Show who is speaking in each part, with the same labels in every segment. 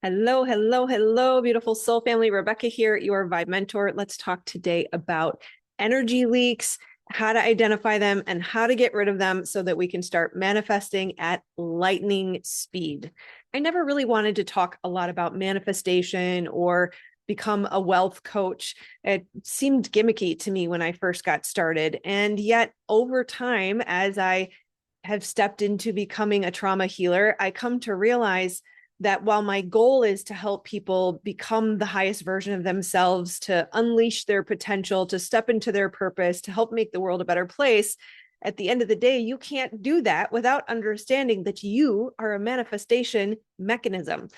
Speaker 1: Hello, hello, hello, beautiful soul family. Rebecca here, your Vibe Mentor. Let's talk today about energy leaks, how to identify them, and how to get rid of them so that we can start manifesting at lightning speed. I never really wanted to talk a lot about manifestation or become a wealth coach. It seemed gimmicky to me when I first got started. And yet, over time, as I have stepped into becoming a trauma healer, I come to realize that while my goal is to help people become the highest version of themselves, to unleash their potential, to step into their purpose, to help make the world a better place, at the end of the day, you can't do that without understanding that you are a manifestation mechanism.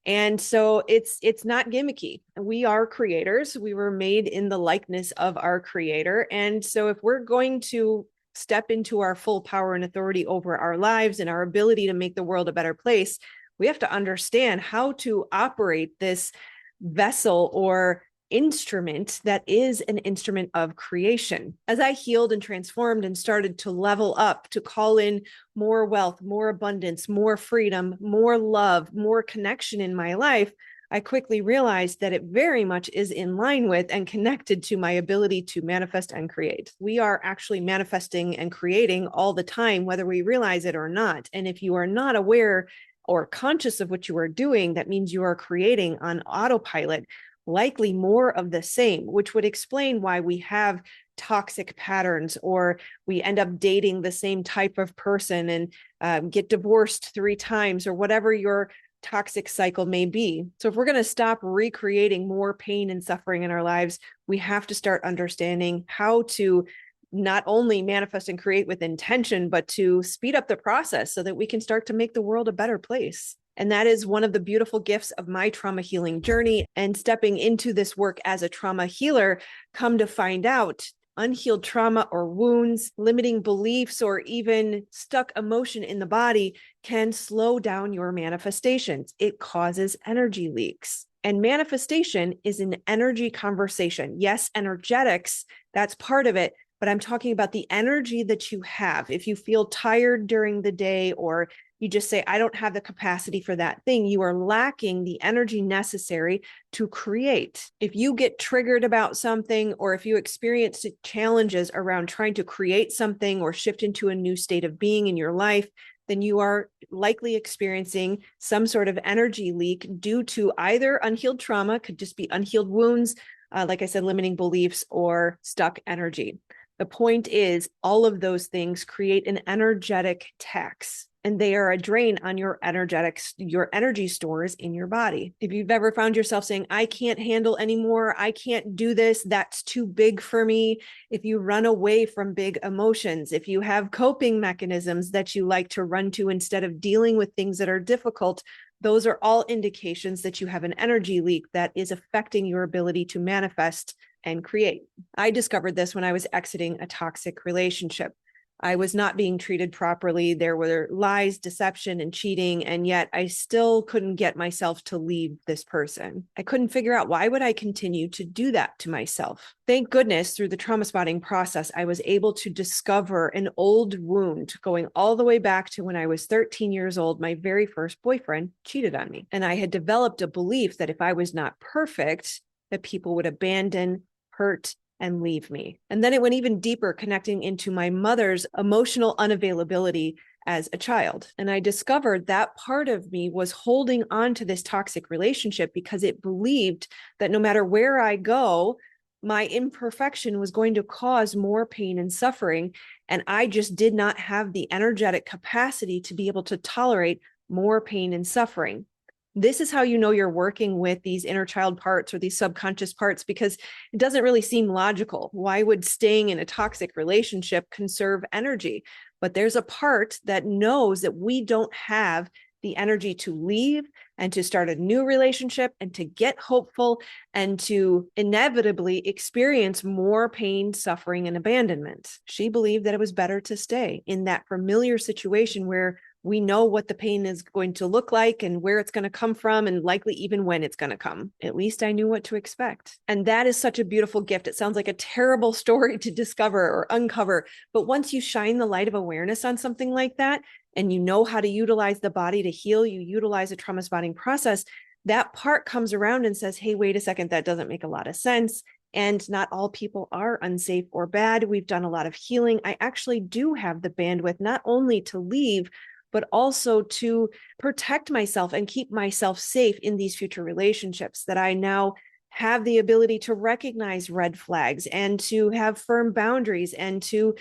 Speaker 1: And so it's not gimmicky. We are creators. We were made in the likeness of our creator. And so if we're going to step into our full power and authority over our lives and our ability to make the world a better place, we have to understand how to operate this vessel or instrument that is an instrument of creation. As I healed and transformed and started to level up, to call in more wealth, more abundance, more freedom, more love, more connection in my life, I quickly realized that it very much is in line with and connected to my ability to manifest and create. We are actually manifesting and creating all the time, whether we realize it or not. And if you are not aware or conscious of what you are doing, that means you are creating on autopilot, likely more of the same, which would explain why we have toxic patterns, or we end up dating the same type of person and get divorced 3 times, or whatever your toxic cycle may be. So if we're going to stop recreating more pain and suffering in our lives, we have to start understanding how to not only manifest and create with intention, but to speed up the process so that we can start to make the world a better place. And that is one of the beautiful gifts of my trauma healing journey. And stepping into this work as a trauma healer, come to find out unhealed trauma or wounds, limiting beliefs, or even stuck emotion in the body can slow down your manifestations. It causes energy leaks. And manifestation is an energy conversation. Yes, energetics, that's part of it. But I'm talking about the energy that you have. If you feel tired during the day, or you just say, I don't have the capacity for that thing, you are lacking the energy necessary to create. If you get triggered about something, or if you experience challenges around trying to create something or shift into a new state of being in your life, then you are likely experiencing some sort of energy leak due to either unhealed trauma, could just be unhealed wounds, like I said, limiting beliefs, or stuck energy. The point is, all of those things create an energetic tax, and they are a drain on your energy stores in your body. If you've ever found yourself saying, I can't handle anymore, I can't do this, that's too big for me. If you run away from big emotions, if you have coping mechanisms that you like to run to instead of dealing with things that are difficult, those are all indications that you have an energy leak that is affecting your ability to manifest and create. I discovered this when I was exiting a toxic relationship. I was not being treated properly. There were lies, deception, and cheating, and yet I still couldn't get myself to leave this person. I couldn't figure out, why would I continue to do that to myself? Thank goodness, through the trauma spotting process, I was able to discover an old wound going all the way back to when I was 13 years old. My very first boyfriend cheated on me. And I had developed a belief that if I was not perfect, that people would abandon, hurt, and leave me. And then it went even deeper, connecting into my mother's emotional unavailability as a child. And I discovered that part of me was holding on to this toxic relationship because it believed that no matter where I go, my imperfection was going to cause more pain and suffering. And I just did not have the energetic capacity to be able to tolerate more pain and suffering. This is how you know you're working with these inner child parts or these subconscious parts, because it doesn't really seem logical. Why would staying in a toxic relationship conserve energy? But there's a part that knows that we don't have the energy to leave and to start a new relationship and to get hopeful and to inevitably experience more pain, suffering, and abandonment. She believed that it was better to stay in that familiar situation where we know what the pain is going to look like and where it's going to come from, and likely even when it's going to come. At least I knew what to expect. And that is such a beautiful gift. It sounds like a terrible story to discover or uncover, but once you shine the light of awareness on something like that, and you know how to utilize the body to heal, you utilize a trauma spotting process, that part comes around and says, hey, wait a second, that doesn't make a lot of sense. And not all people are unsafe or bad. We've done a lot of healing. I actually do have the bandwidth not only to leave, but also to protect myself and keep myself safe in these future relationships, that I now have the ability to recognize red flags and to have firm boundaries and to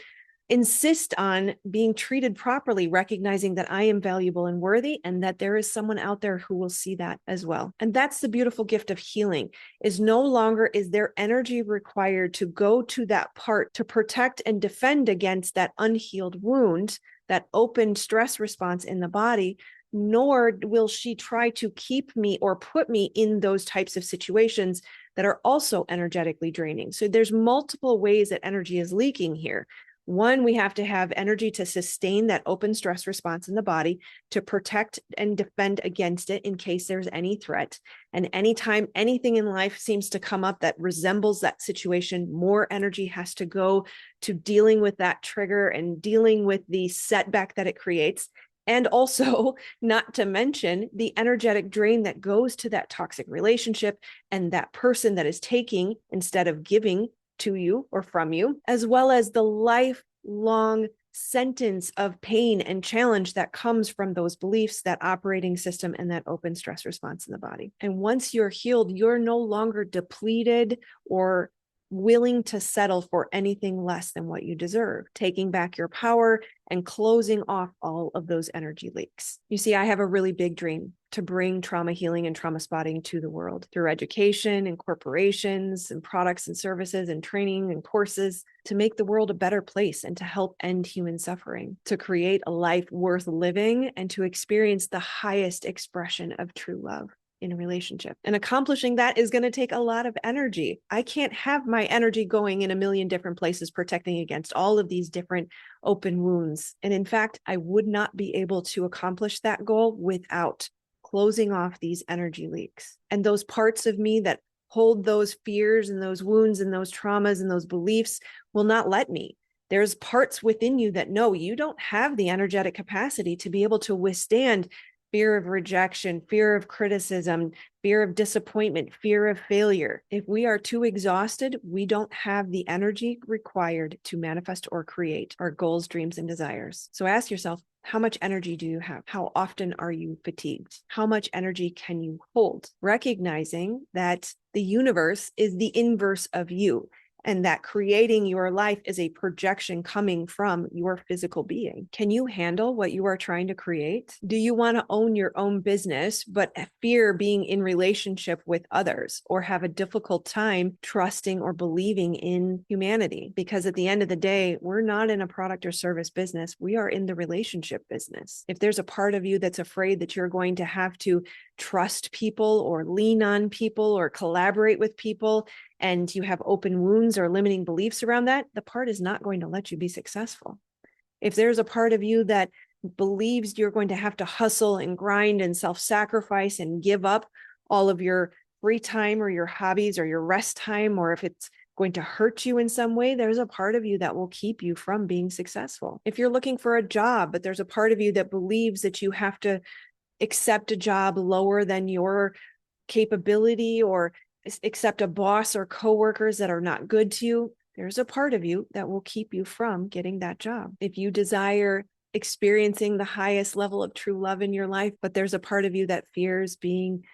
Speaker 1: insist on being treated properly, recognizing that I am valuable and worthy, and that there is someone out there who will see that as well. And that's the beautiful gift of healing, is no longer is there energy required to go to that part to protect and defend against that unhealed wound, that open stress response in the body, nor will she try to keep me or put me in those types of situations that are also energetically draining. So there's multiple ways that energy is leaking here. One, we have to have energy to sustain that open stress response in the body, to protect and defend against it in case there's any threat. And anytime anything in life seems to come up that resembles that situation, more energy has to go to dealing with that trigger and dealing with the setback that it creates. And also, not to mention the energetic drain that goes to that toxic relationship and that person that is taking instead of giving to you or from you, as well as the lifelong sentence of pain and challenge that comes from those beliefs, that operating system, and that open stress response in the body. And once you're healed, you're no longer depleted or willing to settle for anything less than what you deserve, taking back your power and closing off all of those energy leaks. You see, I have a really big dream to bring trauma healing and trauma spotting to the world through education and corporations and products and services and training and courses, to make the world a better place and to help end human suffering, to create a life worth living, and to experience the highest expression of true love in a relationship. And accomplishing that is going to take a lot of energy. I can't have my energy going in a million different places, protecting against all of these different open wounds. And in fact, I would not be able to accomplish that goal without closing off these energy leaks. And those parts of me that hold those fears and those wounds and those traumas and those beliefs will not let me. There's parts within you that know you don't have the energetic capacity to be able to withstand fear of rejection, fear of criticism, fear of disappointment, fear of failure. If we are too exhausted, we don't have the energy required to manifest or create our goals, dreams, and desires. So ask yourself, how much energy do you have? How often are you fatigued? How much energy can you hold? Recognizing that the universe is the inverse of you, and that creating your life is a projection coming from your physical being. Can you handle what you are trying to create? Do you want to own your own business, but fear being in relationship with others, or have a difficult time trusting or believing in humanity? Because at the end of the day, we're not in a product or service business. We are in the relationship business. If there's a part of you that's afraid that you're going to have to trust people or lean on people or collaborate with people, and you have open wounds or limiting beliefs around that, the part is not going to let you be successful. If there's a part of you that believes you're going to have to hustle and grind and self-sacrifice and give up all of your free time or your hobbies or your rest time, or if it's going to hurt you in some way, there's a part of you that will keep you from being successful. If you're looking for a job, but there's a part of you that believes that you have to accept a job lower than your capability, or accept a boss or coworkers that are not good to you, there's a part of you that will keep you from getting that job. If you desire experiencing the highest level of true love in your life, but there's a part of you that fears being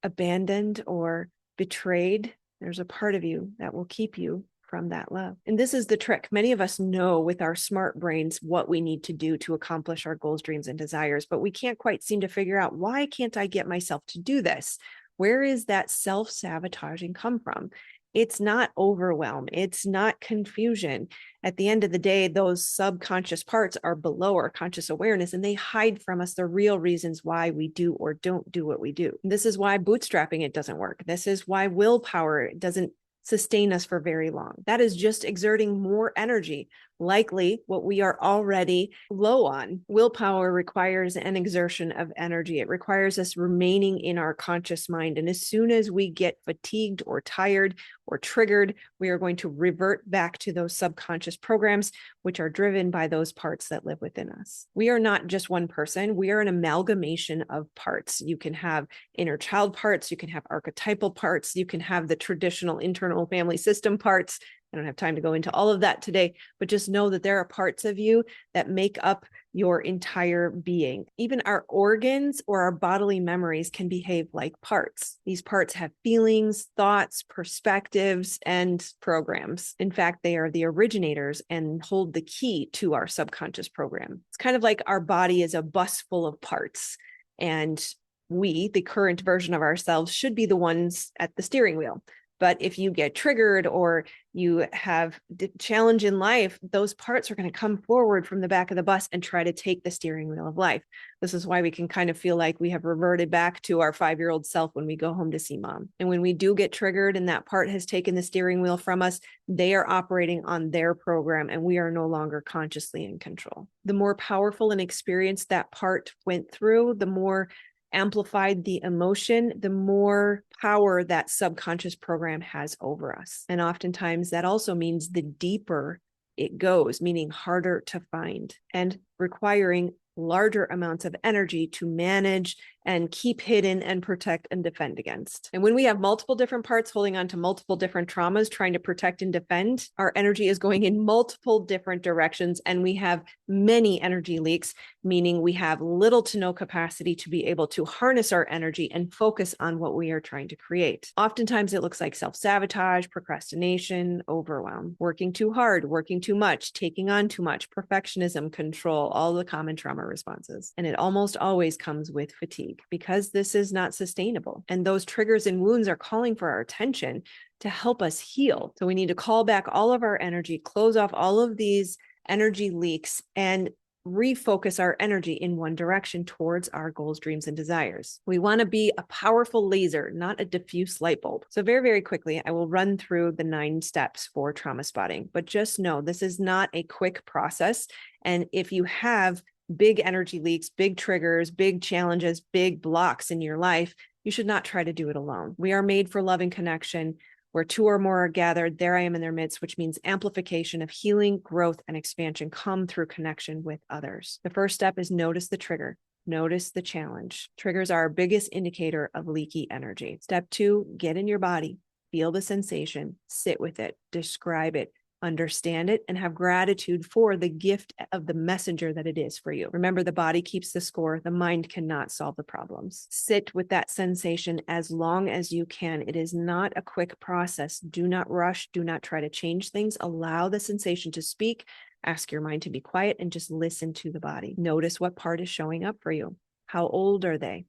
Speaker 1: abandoned or betrayed, there's a part of you that will keep you from that love. And this is the trick. Many of us know with our smart brains what we need to do to accomplish our goals, dreams, and desires, but we can't quite seem to figure out, why can't I get myself to do this? Where is that self-sabotaging come from? It's not overwhelm. It's not confusion. At the end of the day, those subconscious parts are below our conscious awareness, and they hide from us the real reasons why we do or don't do what we do. This is why bootstrapping it doesn't work. This is why willpower doesn't sustain us for very long. That is just exerting more energy, likely what we are already low on. Willpower requires an exertion of energy. It requires us remaining in our conscious mind. And as soon as we get fatigued or tired or triggered, we are going to revert back to those subconscious programs, which are driven by those parts that live within us. We are not just one person. We are an amalgamation of parts. You can have inner child parts. You can have archetypal parts. You can have the traditional internal family system parts. I don't have time to go into all of that today, but just know that there are parts of you that make up your entire being. Even our organs or our bodily memories can behave like parts. These parts have feelings, thoughts, perspectives, and programs. In fact, they are the originators and hold the key to our subconscious program. It's kind of like our body is a bus full of parts, and we, the current version of ourselves, should be the ones at the steering wheel. But if you get triggered or you have a challenge in life, those parts are going to come forward from the back of the bus and try to take the steering wheel of life. This is why we can kind of feel like we have reverted back to our 5-year-old self when we go home to see mom. And when we do get triggered and that part has taken the steering wheel from us, they are operating on their program and we are no longer consciously in control. The more powerful and experienced that part went through, the more amplified the emotion, the more power that subconscious program has over us. And oftentimes that also means the deeper it goes, meaning harder to find and requiring larger amounts of energy to manage and keep hidden and protect and defend against. And when we have multiple different parts holding on to multiple different traumas, trying to protect and defend, our energy is going in multiple different directions. And we have many energy leaks, meaning we have little to no capacity to be able to harness our energy and focus on what we are trying to create. Oftentimes it looks like self-sabotage, procrastination, overwhelm, working too hard, working too much, taking on too much, perfectionism, control, all the common trauma responses. And it almost always comes with fatigue, because this is not sustainable. And those triggers and wounds are calling for our attention to help us heal. So we need to call back all of our energy, close off all of these energy leaks, and refocus our energy in one direction towards our goals, dreams, and desires. We want to be a powerful laser, not a diffuse light bulb. So very, very quickly, I will run through the 9 steps for trauma spotting, but just know this is not a quick process. And if you have big energy leaks, big triggers, big challenges, big blocks in your life, you should not try to do it alone. We are made for love and connection. Where 2 or more are gathered, there I am in their midst, which means amplification of healing, growth, and expansion come through connection with others. The first step is notice the trigger. Notice the challenge. Triggers are our biggest indicator of leaky energy. Step 2, get in your body, feel the sensation, sit with it, describe it, understand it, and have gratitude for the gift of the messenger that it is for you. Remember, the body keeps the score. The mind cannot solve the problems. Sit with that sensation as long as you can. It is not a quick process. Do not rush. Do not try to change things. Allow the sensation to speak. Ask your mind to be quiet and just listen to the body. Notice what part is showing up for you. How old are they?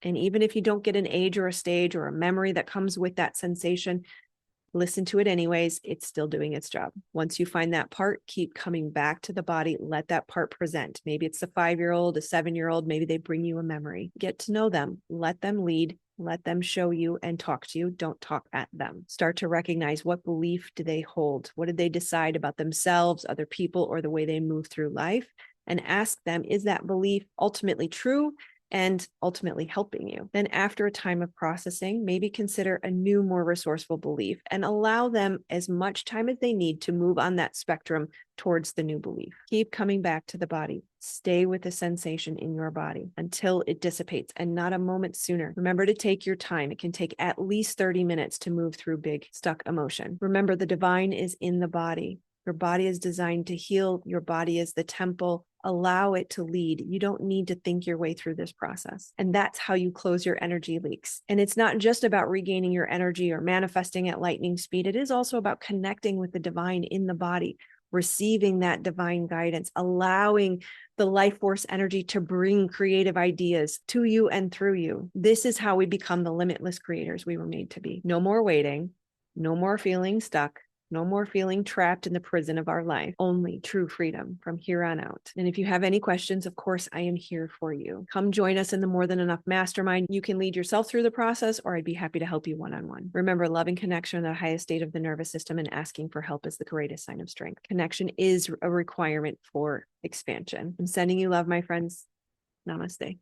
Speaker 1: And even if you don't get an age or a stage or a memory that comes with that sensation, listen to it anyways. It's still doing its job. Once you find that part, keep coming back to the body. Let that part present. Maybe it's a 5-year-old, a 7-year-old. Maybe they bring you a memory. Get to know them. Let them lead. Let them show you and talk to you. Don't talk at them. Start to recognize, what belief do they hold? What did they decide about themselves, other people, or the way they move through life? And ask them, is that belief ultimately true and ultimately helping you? Then after a time of processing, maybe consider a new, more resourceful belief and allow them as much time as they need to move on that spectrum towards the new belief. Keep coming back to the body. Stay with the sensation in your body until it dissipates, and not a moment sooner. Remember to take your time. It can take at least 30 minutes to move through big stuck emotion. Remember, the divine is in the body. Your body is designed to heal. Your body is the temple. Allow it to lead. You don't need to think your way through this process. And that's how you close your energy leaks. And it's not just about regaining your energy or manifesting at lightning speed. It is also about connecting with the divine in the body, receiving that divine guidance, allowing the life force energy to bring creative ideas to you and through you. This is how we become the limitless creators we were made to be. No more waiting, no more feeling stuck. No more feeling trapped in the prison of our life. Only true freedom from here on out. And if you have any questions, of course, I am here for you. Come join us in the More Than Enough Mastermind. You can lead yourself through the process, or I'd be happy to help you one-on-one. Remember, loving connection in the highest state of the nervous system and asking for help is the greatest sign of strength. Connection is a requirement for expansion. I'm sending you love, my friends. Namaste.